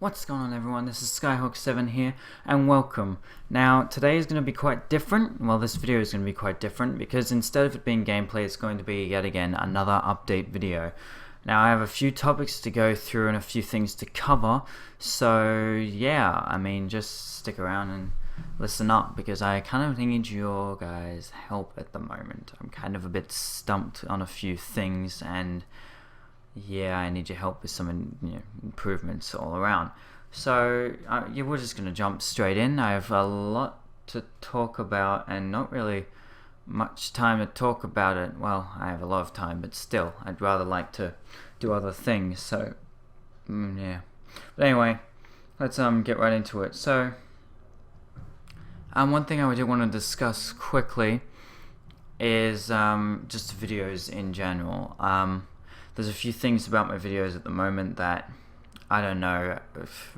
What's going on, everyone? This is Skyhawk7 here, and welcome. Now, today is going to be quite different. Well, this video is going to be quite different because instead of it being gameplay, it's going to be yet again another update video. Now, I have a few topics to go through and a few things to cover, so yeah, I mean, just stick around and listen up because I kind of need your guys' help at the moment. I'm kind of a bit stumped on a few things, and yeah, I need your help with some improvements all around. So yeah, we're just going to jump straight in. I have a lot to talk about and not really much time to talk about it. Well, I have a lot of time, but still, I'd rather like to do other things. So yeah. But anyway, let's get right into it. So one thing I did want to discuss quickly is just videos in general. There's a few things about my videos at the moment that, I don't know,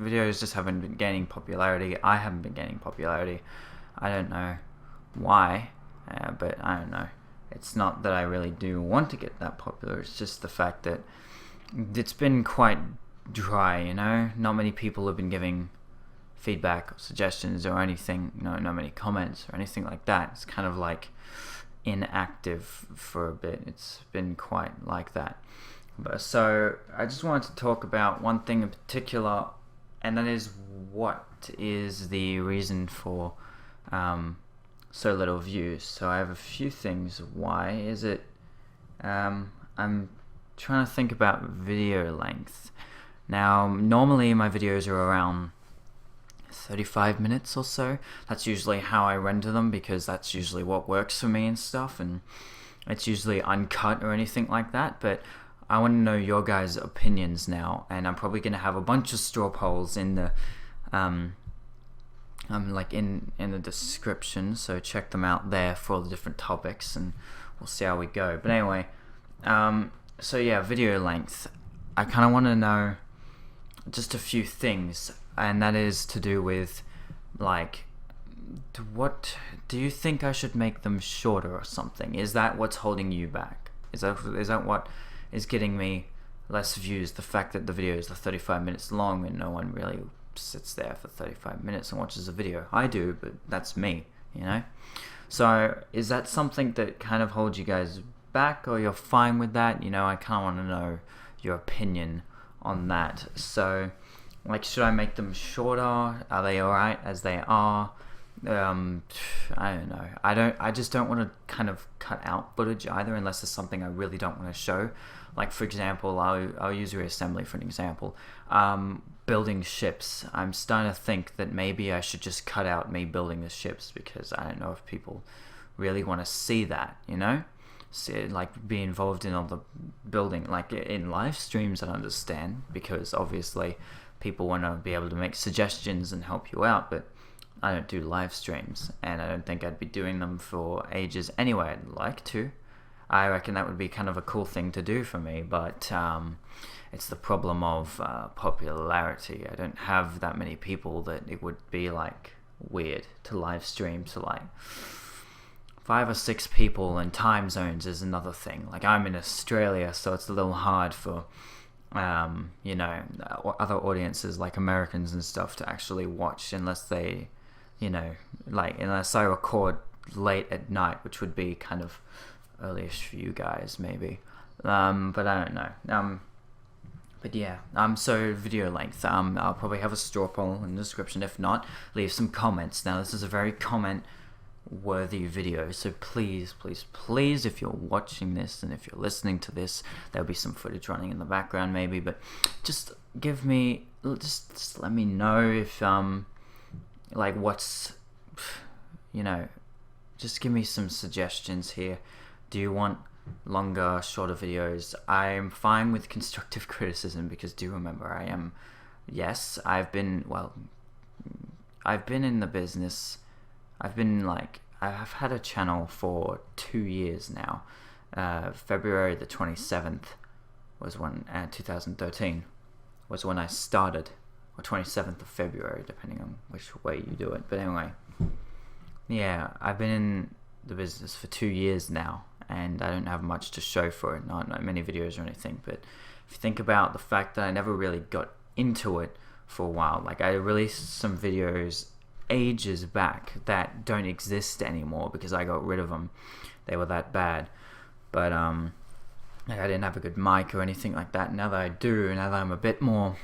videos just haven't been gaining popularity. I haven't been gaining popularity. I don't know why, but I don't know. It's not that I really do want to get that popular, it's just the fact that it's been quite dry, you know? Not many people have been giving feedback or suggestions or anything, not many comments or anything like that. It's kind of like inactive for a bit. It's been quite like that. So I just wanted to talk about one thing in particular, and that is what is the reason for so little views. So I have a few things. Why is it? I'm trying to think about video length. Now, normally my videos are around 35 minutes or so. That's usually how I render them because that's usually what works for me and stuff, and it's usually uncut or anything like that. But I want to know your guys' opinions now, and I'm probably going to have a bunch of straw polls in the like in the description, so check them out there for all the different topics, and we'll see how we go. But anyway, so yeah, video length. I kind of want to know just a few things, and that is to do with, like, what do you think I should make them shorter or something? Is that what's holding you back? Is that what is getting me less views? The fact that the videos are 35 minutes long and no one really sits there for 35 minutes and watches a video. I do, but that's me, you know? So is that something that kind of holds you guys back, or you're fine with that? You know, I kind of want to know your opinion on that. So, like, should I make them shorter? Are they alright as they are? I don't know. I just don't want to kind of cut out footage either, unless there's something I really don't want to show. Like, for example, I'll use reassembly for an example. Building ships. I'm starting to think that maybe I should just cut out me building the ships, because I don't know if people really want to see that, you know? See, like, be involved in all the building, like in live streams. I understand, because obviously people want to be able to make suggestions and help you out, but I don't do live streams, and I don't think I'd be doing them for ages anyway. I'd like to. I reckon that would be kind of a cool thing to do for me, but it's the problem of popularity. I don't have that many people that it would be like weird to live stream to like 5 or 6 people, and time zones is another thing. Like, I'm in Australia, so it's a little hard for you know, other audiences like Americans and stuff to actually watch, unless they, you know, like, unless I record late at night, which would be kind of early-ish for you guys maybe, but I don't know. But yeah, so video length, I'll probably have a straw poll in the description. If not, leave some comments. Now, this is a very comment worthy video, so please, if you're watching this and if you're listening to this, there'll be some footage running in the background maybe, but just give me, just let me know if like, what's, you know, just give me some suggestions here. Do you want longer, shorter videos? I'm fine with constructive criticism, because do remember, I've been in the business. I've had a channel for 2 years now. February the 27th was when, 2013 was when I started, or 27th of February, depending on which way you do it. But anyway, yeah, I've been in the business for 2 years now, and I don't have much to show for it, not many videos or anything. But if you think about the fact that I never really got into it for a while. Like, I released some videos ages back that don't exist anymore because I got rid of them. They were that bad. But like, I didn't have a good mic or anything like that. Now that I do, now that I'm a bit more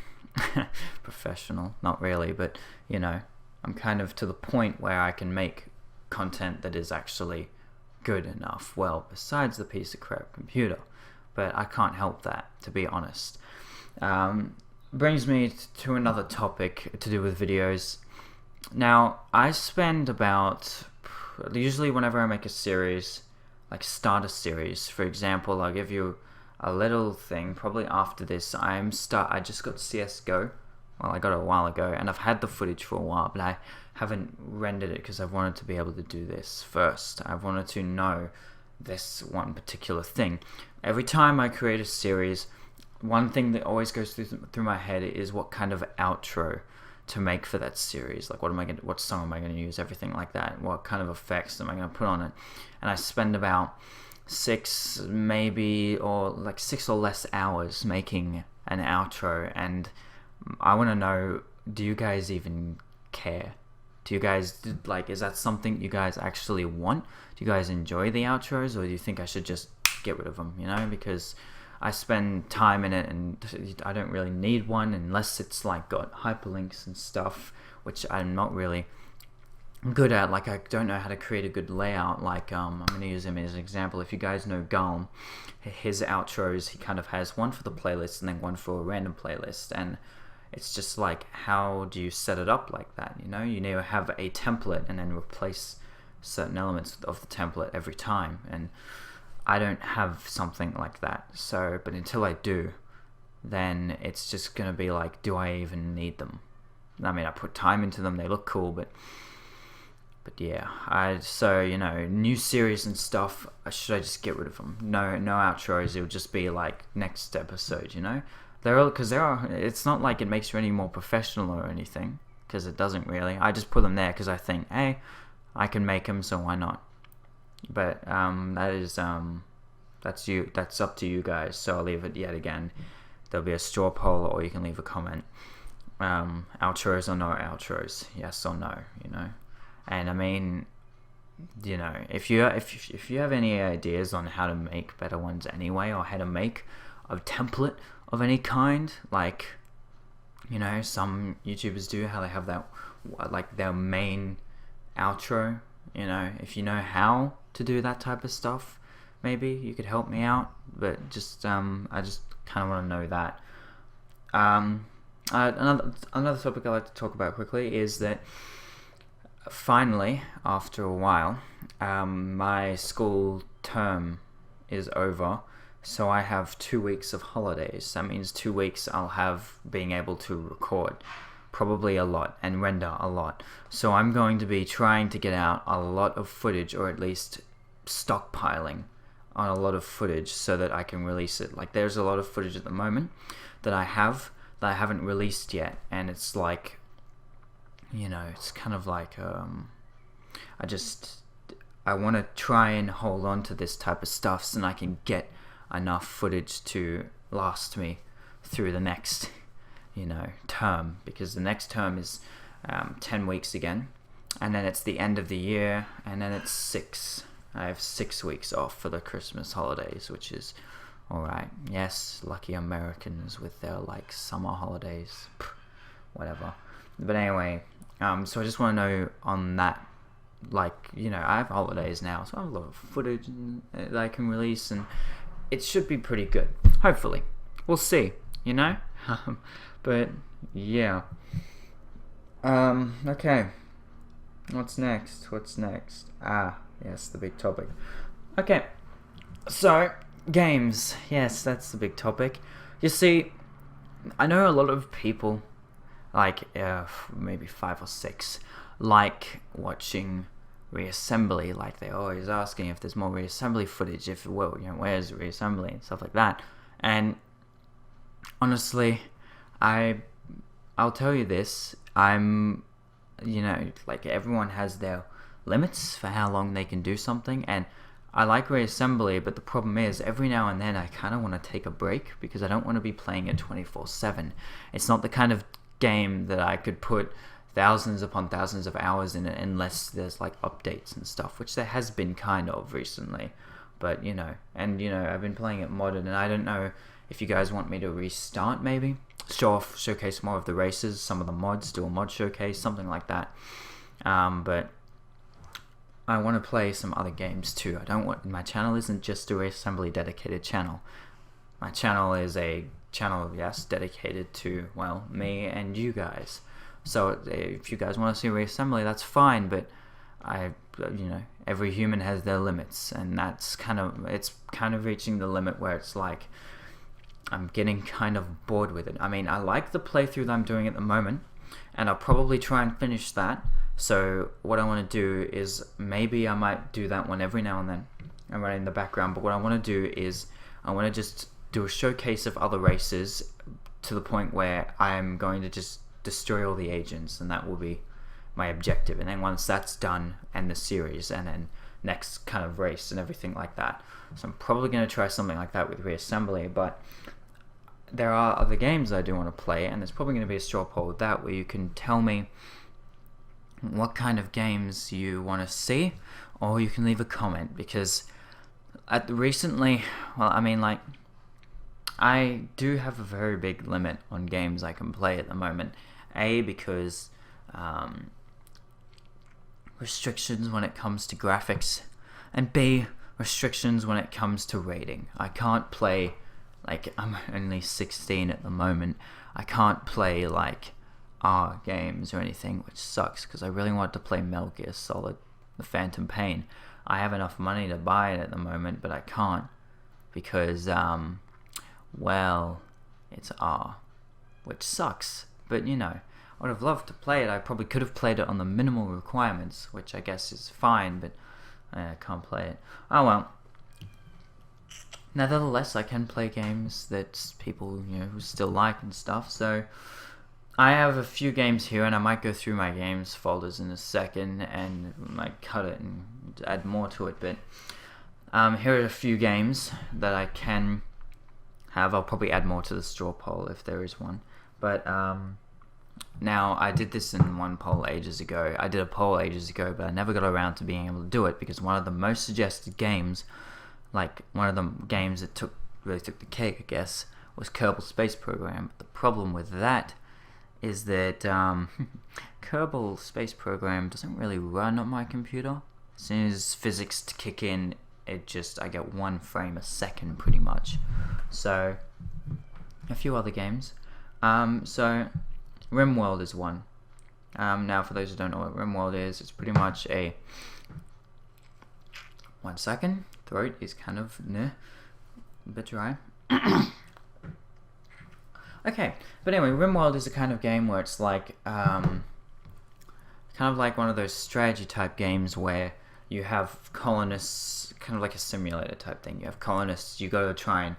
professional, not really, but you know, I'm kind of to the point where I can make content that is actually good enough. Well, besides the piece of crap computer, but I can't help that, to be honest. Brings me to another topic to do with videos. Now, I spend about, usually whenever I make a series, like start a series, for example, I'll give you a little thing. Probably after this, I just got CSGO. Well, I got it a while ago, and I've had the footage for a while, but I haven't rendered it because I've wanted to be able to do this first. I've wanted to know this one particular thing. Every time I create a series, one thing that always goes through my head is what kind of outro to make for that series. Like, what song am I going to use? Everything like that. What kind of effects am I going to put on it? And I spend about 6 or less hours making an outro, and I want to know, do you guys even care? Do you guys, like, is that something you guys actually want? Do you guys enjoy the outros, or do you think I should just get rid of them, you know? Because I spend time in it, and I don't really need one unless it's, like, got hyperlinks and stuff, which I'm not really good at. Like, I don't know how to create a good layout. Like, I'm going to use him as an example. If you guys know Garry, his outros, he kind of has one for the playlist and then one for a random playlist, and it's just like, how do you set it up like that? You know, you need to have a template and then replace certain elements of the template every time, and I don't have something like that. So, but until I do, then it's just gonna be like, do I even need them? I mean, I put time into them, they look cool, but yeah, so, you know, new series and stuff, should I just get rid of them? No outros, it'll just be like next episode, you know? It's not like it makes you any more professional or anything, because it doesn't really. I just put them there because I think, hey, I can make them, so why not? But that's up to you guys. So I'll leave it yet again. There'll be a straw poll, or you can leave a comment. Outros or no outros, yes or no, you know. And I mean, you know, if you have any ideas on how to make better ones anyway, or how to make a template of any kind, like, you know, some YouTubers do, how they have that, like, their main outro, you know, if you know how to do that type of stuff, maybe you could help me out. But just I just kind of want to know that. Another topic I like to talk about quickly is that finally, after a while, my school term is over. So I have 2 weeks of holidays. That means 2 weeks I'll have being able to record probably a lot and render a lot. So I'm going to be trying to get out a lot of footage, or at least stockpiling on a lot of footage so that I can release it. Like, there's a lot of footage at the moment that I haven't released yet, and it's like, you know, it's kind of like I want to try and hold on to this type of stuff so that I can get enough footage to last me through the next, you know, term, because the next term is 10 weeks again, and then it's the end of the year, and then it's 6. I have 6 weeks off for the Christmas holidays, which is alright. Yes, lucky Americans with their, like, summer holidays, whatever. But anyway, so I just want to know on that, like, you know, I have holidays now, so I have a lot of footage that I can release, and it should be pretty good. Hopefully. We'll see, you know? But, yeah. Okay. What's next? Yes, the big topic. Okay. So, games. Yes, that's the big topic. You see, I know a lot of people, like, maybe 5 or 6, like watching reassembly. Like, they're always asking if there's more reassembly footage, where's reassembly and stuff like that. And honestly, I'll tell you this, you know, like, everyone has their limits for how long they can do something, and I like reassembly, but the problem is, every now and then I kind of want to take a break, because I don't want to be playing it 24/7. It's not the kind of game that I could put thousands upon thousands of hours in it unless there's like updates and stuff, which there has been kind of recently. But I've been playing it modded, and I don't know if you guys want me to restart, maybe showcase more of the races, some of the mods, do a mod showcase, something like that. But I want to play some other games too. My channel isn't just a reassembly dedicated channel. My channel is a channel, yes, dedicated to, well, me and you guys. So if you guys want to see reassembly, that's fine, but every human has their limits, and it's kind of reaching the limit where it's like I'm getting kind of bored with it. I mean, I like the playthrough that I'm doing at the moment, and I'll probably try and finish that. So what I want to do is, maybe I might do that one every now and then and run in the background, but what I want to do is I want to just do a showcase of other races to the point where I'm going to just destroy all the agents, and that will be my objective. And then once that's done, end the series, and then next kind of race and everything like that. So I'm probably going to try something like that with reassembly, but there are other games I do want to play, and there's probably going to be a straw poll with that, where you can tell me what kind of games you want to see, or you can leave a comment, because I do have a very big limit on games I can play at the moment. A, because restrictions when it comes to graphics, and B, restrictions when it comes to rating. I can't play, like, I'm only 16 at the moment, I can't play like R games or anything, which sucks, because I really want to play Metal Gear Solid, The Phantom Pain. I have enough money to buy it at the moment, but I can't, because well, it's R, which sucks. But I would have loved to play it. I probably could have played it on the minimal requirements, which I guess is fine, but I can't play it. Oh well. Nevertheless, I can play games that people who still like and stuff. So I have a few games here, and I might go through my games folders in a second and might cut it and add more to it. But here are a few games that I can have. I'll probably add more to the straw poll if there is one. But now, I did this in one poll ages ago. I did a poll ages ago, but I never got around to being able to do it, because one of the most suggested games, like one of the games that really took the cake, I guess, was Kerbal Space Program. But the problem with that is that Kerbal Space Program doesn't really run on my computer. As soon as physics kick in, I get 1 frame a second pretty much. So a few other games. So RimWorld is one. Now, for those who don't know what RimWorld is, it's pretty much a... 1 second. Throat is kind of a bit dry. Okay, but anyway, RimWorld is a kind of game where it's like kind of like one of those strategy type games where you have colonists, kind of like a simulator type thing. You have colonists, you got to try and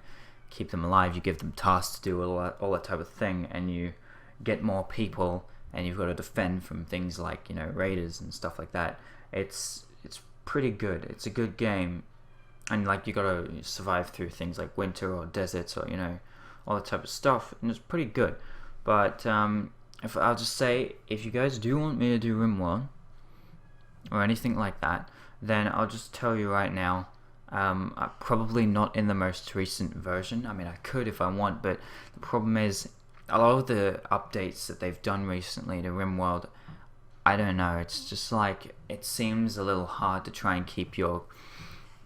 keep them alive, you give them tasks to do all that type of thing, and you get more people, and you've got to defend from things like raiders and stuff like that. It's pretty good. It's a good game, and like you got to survive through things like winter or deserts or all that type of stuff, and it's pretty good. But if I'll just say, if you guys do want me to do RimWorld or anything like that, then I'll just tell you right now, probably not in the most recent version. I mean, I could if I want, but the problem is a lot of the updates that they've done recently to RimWorld, I don't know, it's just like, it seems a little hard to try and keep your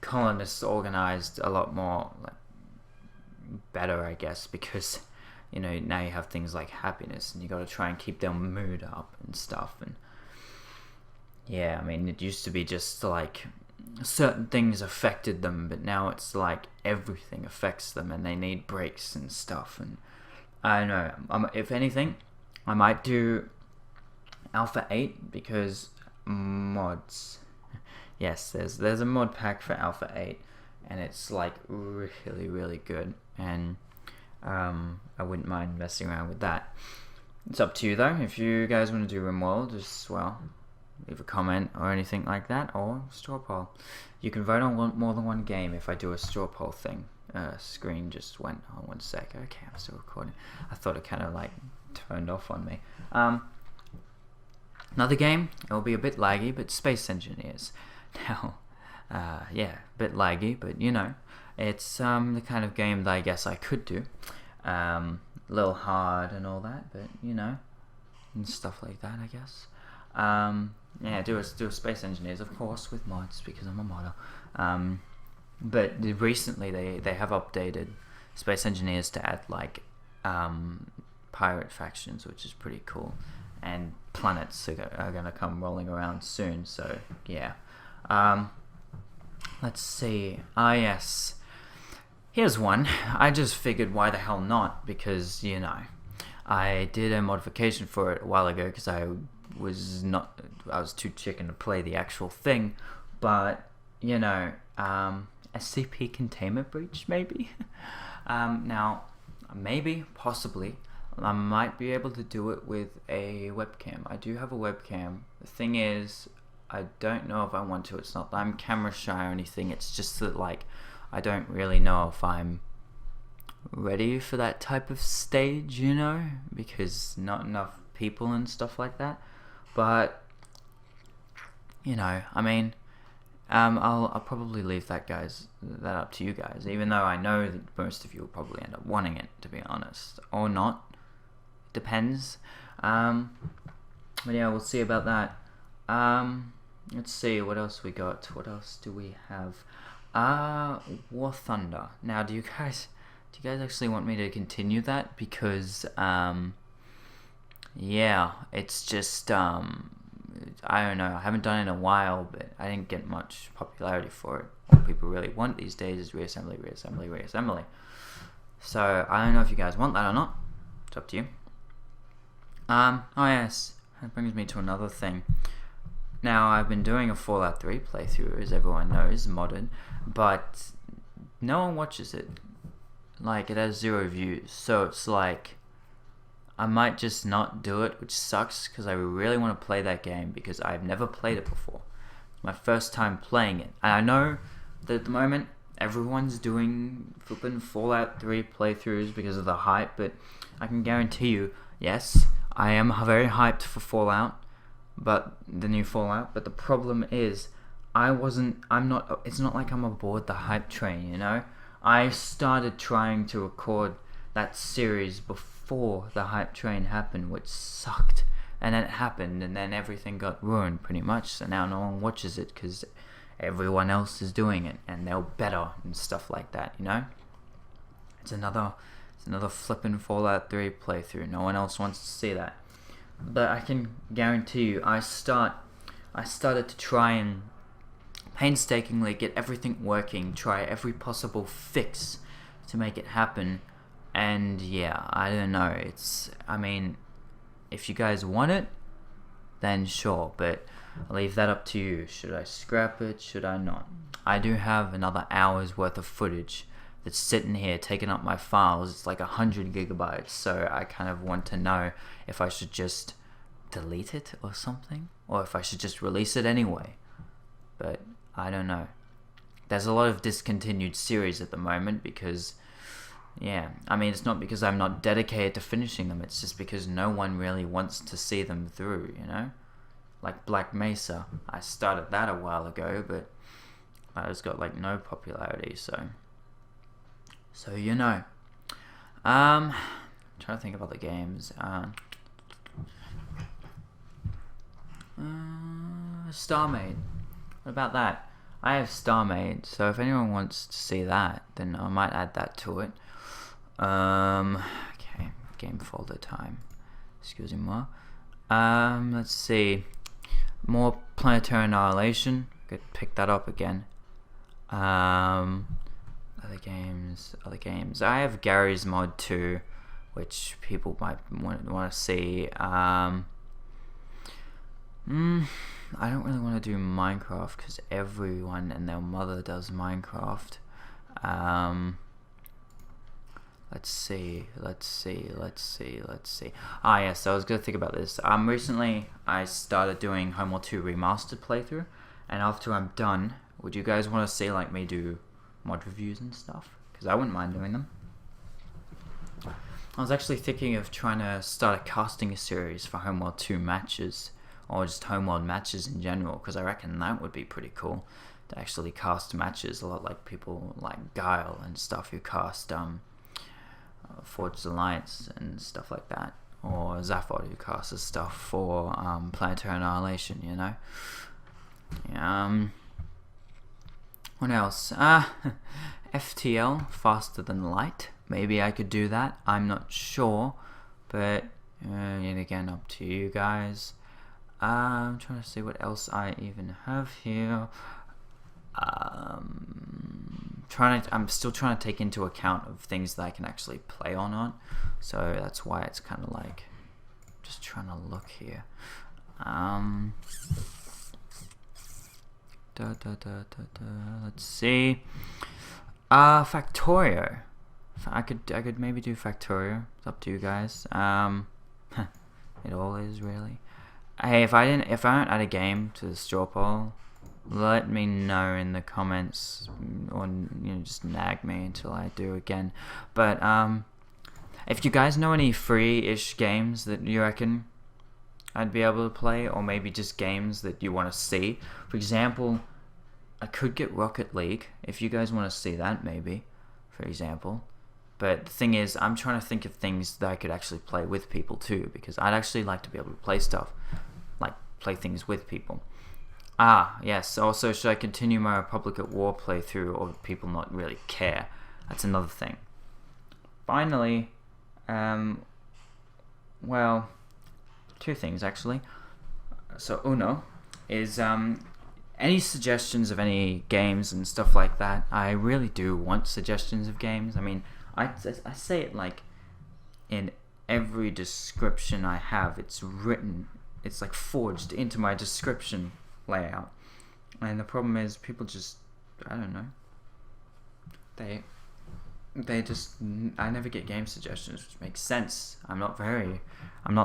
colonists organized a lot more better, I guess, because now you have things like happiness, and you got to try and keep their mood up and stuff. And yeah, I mean, it used to be just like certain things affected them, but now it's like everything affects them, and they need breaks and stuff. And I don't know, if anything, I might do Alpha 8, because mods. Yes, there's a mod pack for Alpha 8, and it's like really, really good, and I wouldn't mind messing around with that. It's up to you though. If you guys want to do RimWorld, just, well, leave a comment or anything like that, or straw poll. You can vote on more than one game if I do a straw poll thing. Screen just went on 1 sec. Okay, I'm still recording. I thought it kind of like turned off on me. Another game, it'll be a bit laggy, but Space Engineers. Now, yeah, a bit laggy, but you know, it's the kind of game that I guess I could do. A little hard and all that, but you know, and stuff like that, I guess. Yeah, do a Space Engineers, of course, with mods, because I'm a modder. But recently they have updated Space Engineers to add like pirate factions, which is pretty cool, and planets are gonna come rolling around soon. So yeah, let's see. Yes, here's one. I just figured, why the hell not? Because you know, I did a modification for it a while ago because I was too chicken to play the actual thing, but you know, SCP containment breach maybe. Now, maybe, possibly, I might be able to do it with a webcam. I do have a webcam. The thing is, I don't know if I want to. It's not that I'm camera shy or anything. It's just that, like, I don't really know if I'm ready for that type of stage, you know, because not enough people and stuff like that. But, you know, I mean, I'll probably leave that up to you guys, even though I know that most of you will probably end up wanting it, to be honest, or not. Depends. But yeah, we'll see about that. Let's see what else we got. What else do we have? War Thunder. Now, do you guys actually want me to continue that? Because yeah, it's just I don't know, I haven't done it in a while, but I didn't get much popularity for it. What people really want these days is reassembly. So I don't know if you guys want that or not. It's up to you. Oh yes, that brings me to another thing. Now, I've been doing a Fallout 3 playthrough, as everyone knows, modded, but no one watches it. Like, it has 0 views, so it's like, I might just not do it, which sucks, because I really want to play that game, because I've never played it before. It's my first time playing it, and I know that at the moment, everyone's doing flipping Fallout 3 playthroughs because of the hype, but I can guarantee you, yes, I am very hyped for Fallout, but the new Fallout, but the problem is, it's not like I'm aboard the hype train, you know? I started trying to record that series before the hype train happened, which sucked, and then it happened, and then everything got ruined pretty much, so now no one watches it because everyone else is doing it, and they're better and stuff like that, you know? It's another flippin' Fallout 3 playthrough. No one else wants to see that. But I can guarantee you, I started to try and painstakingly get everything working, try every possible fix to make it happen, and yeah, I don't know, I mean, if you guys want it, then sure, but I'll leave that up to you. Should I scrap it, should I not? I do have another hour's worth of footage that's sitting here taking up my files. It's like 100 gigabytes, so I kind of want to know if I should just delete it or something, or if I should just release it anyway. But I don't know. There's a lot of discontinued series at the moment because, yeah, I mean, it's not because I'm not dedicated to finishing them, it's just because no one really wants to see them through, you know? Like Black Mesa, I started that a while ago, but I just got like no popularity, so you know. I'm trying to think of other games. Starmade. What about that? I have Starmade, so if anyone wants to see that, then I might add that to it. Okay, game folder time. Excuse me. Let's see. More Planetary Annihilation. Could pick that up again. Other games. I have Garry's mod too, which people might want to see. I don't really want to do Minecraft because everyone and their mother does Minecraft. Let's see. Yes, I was going to think about this. Recently I started doing Homeworld 2 Remastered playthrough, and after I'm done, would you guys want to see like me do mod reviews and stuff? Because I wouldn't mind doing them. I was actually thinking of trying to start a casting series for Homeworld 2 matches, or just Homeworld matches in general, because I reckon that would be pretty cool to actually cast matches, a lot like people like Guile and stuff who cast Forged Alliance and stuff like that, or Zaphod who casts stuff for Planetary Annihilation, you know. What else? FTL, Faster Than Light. Maybe I could do that. I'm not sure, but yet again, up to you guys. I'm trying to see what else I even have here. I'm still trying to take into account of things that I can actually play or not. So that's why it's kind of like just trying to look here. Let's see. Factorio. I could maybe do Factorio. It's up to you guys. It all is really. Hey, if I don't add a game to the straw poll, let me know in the comments, or just nag me until I do again. But if you guys know any free-ish games that you reckon I'd be able to play, or maybe just games that you want to see. For example, I could get Rocket League if you guys want to see that, maybe, for example. But the thing is, I'm trying to think of things that I could actually play with people too, because I'd actually like to be able to play stuff, like play things with people. Yes, also, should I continue my Republic at War playthrough, or people not really care? That's another thing. Finally, well, two things actually. So Uno is any suggestions of any games and stuff like that. I really do want suggestions of games. I mean, I say it like in every description I have. It's written, it's like forged into my description layout. And the problem is people just, I don't know, they just, I never get game suggestions, which makes sense. I'm not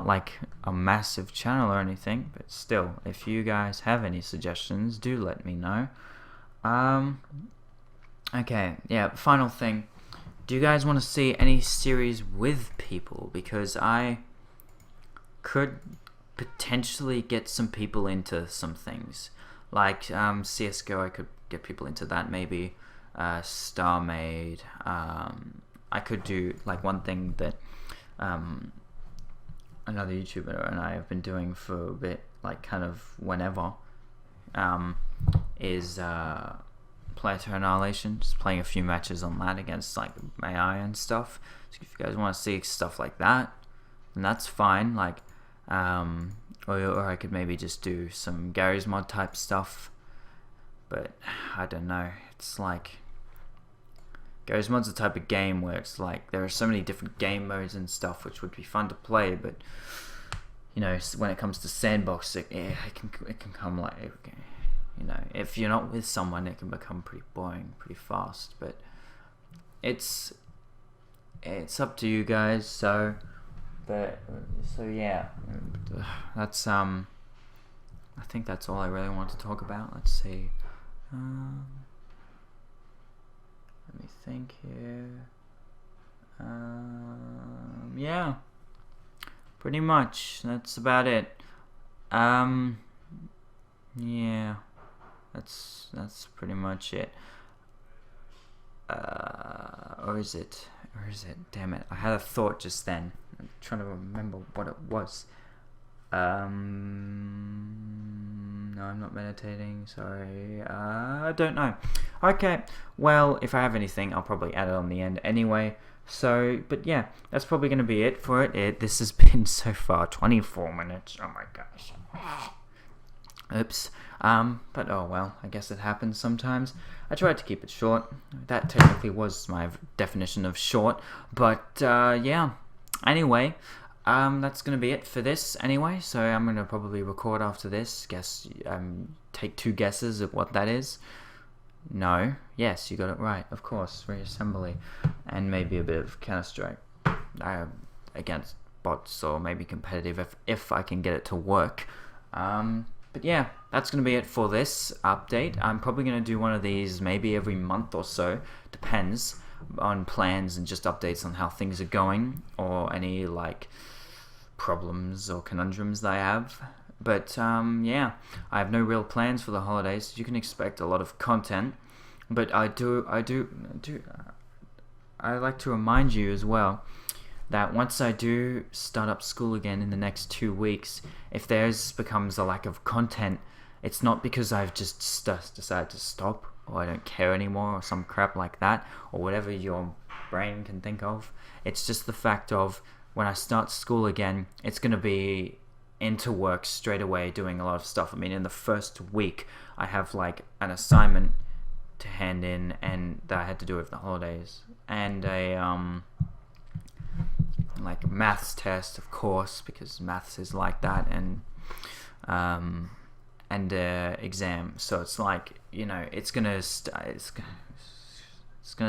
like a massive channel or anything, but still, if you guys have any suggestions, do let me know. Okay, yeah, final thing. Do you guys want to see any series with people? Because I could potentially get some people into some things. Like CSGO, I could get people into that maybe. Starmade. I could do like one thing that another YouTuber and I have been doing for a bit, like kind of whenever, is Planetary Annihilation, just playing a few matches on that against like AI and stuff. So if you guys want to see stuff like that, then that's fine. Like, or I could maybe just do some Garry's mod type stuff. But I don't know. It's like Garry's Mod's the type of game where it's like there are so many different game modes and stuff which would be fun to play, but you know, when it comes to sandbox, it can come like, you know, if you're not with someone, it can become pretty boring pretty fast. But it's up to you guys. So yeah, that's I think that's all I really want to talk about. Let's see. Let me think here. Yeah, pretty much that's about it. Yeah, that's pretty much it. Or is it? Damn it! I had a thought just then. I'm trying to remember what it was. No, I'm not meditating, sorry. I don't know. Okay, well, if I have anything, I'll probably add it on the end anyway. So, but yeah, that's probably going to be it for it. This has been so far 24 minutes. Oh my gosh. Oops. But oh well, I guess it happens sometimes. I tried to keep it short. That technically was my definition of short. But yeah. Anyway, that's gonna be it for this anyway. So I'm gonna probably record after this. Take two guesses at what that is. No. Yes, you got it right. Of course, reassembly, and maybe a bit of Counter-Strike against bots, or maybe competitive if I can get it to work. But yeah, that's going to be it for this update. I'm probably going to do one of these maybe every month or so. Depends. on plans and just updates on how things are going, or any like problems or conundrums that I have. But yeah, I have no real plans for the holidays. You can expect a lot of content, but I like to remind you as well that once I do start up school again in the next 2 weeks, if there's becomes a lack of content, it's not because I've just decided to stop, or I don't care anymore, or some crap like that, or whatever your brain can think of. It's just the fact of when I start school again, it's going to be into work straight away, doing a lot of stuff. I mean, in the first week, I have like an assignment to hand in, and that I had to do over the holidays, and a like a maths test, of course, because maths is like that, and exam. So it's like, you know, it's gonna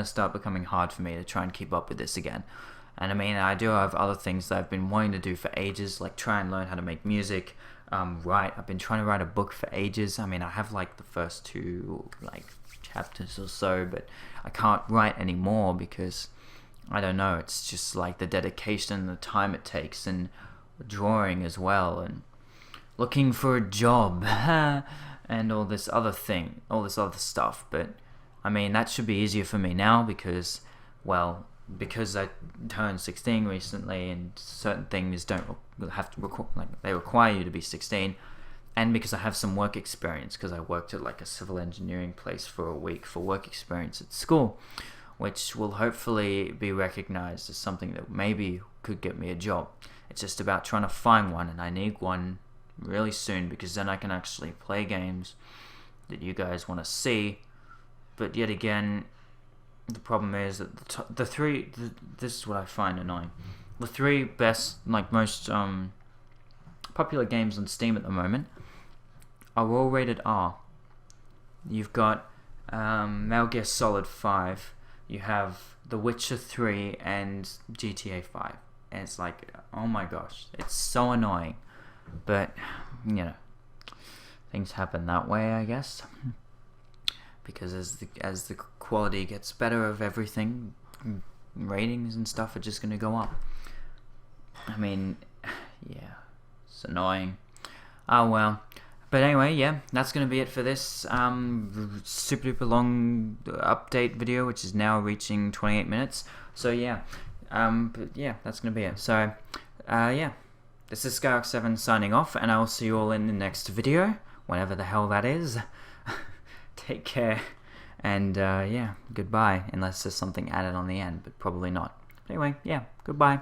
start becoming hard for me to try and keep up with this again. And I mean, I do have other things that I've been wanting to do for ages, like try and learn how to make music, write. I've been trying to write a book for ages. I mean, I have like the first 2 like chapters or so, but I can't write anymore because I don't know, it's just like the dedication and the time it takes, and drawing as well, and looking for a job and all this other stuff. But I mean, that should be easier for me now because I turned 16 recently, and certain things don't have to they require you to be 16, and because I have some work experience, because I worked at like a civil engineering place for a week for work experience at school, which will hopefully be recognized as something that maybe could get me a job. It's just about trying to find one, and I need one really soon, because then I can actually play games that you guys want to see. But yet again, the problem is that this is what I find annoying. The 3 best, like most popular games on Steam at the moment are all rated R. You've got Metal Gear Solid 5, you have The Witcher 3, and GTA 5. And it's like, oh my gosh, it's so annoying. But, you know, things happen that way, I guess. Because as the quality gets better of everything, ratings and stuff are just going to go up. I mean, yeah, it's annoying. Oh well. But anyway, yeah, that's going to be it for this super duper long update video, which is now reaching 28 minutes. So yeah, but yeah, that's going to be it. So yeah, this is Skyrock7 signing off, and I will see you all in the next video, whenever the hell that is. Take care, and yeah, goodbye, unless there's something added on the end, but probably not. Anyway, yeah, goodbye.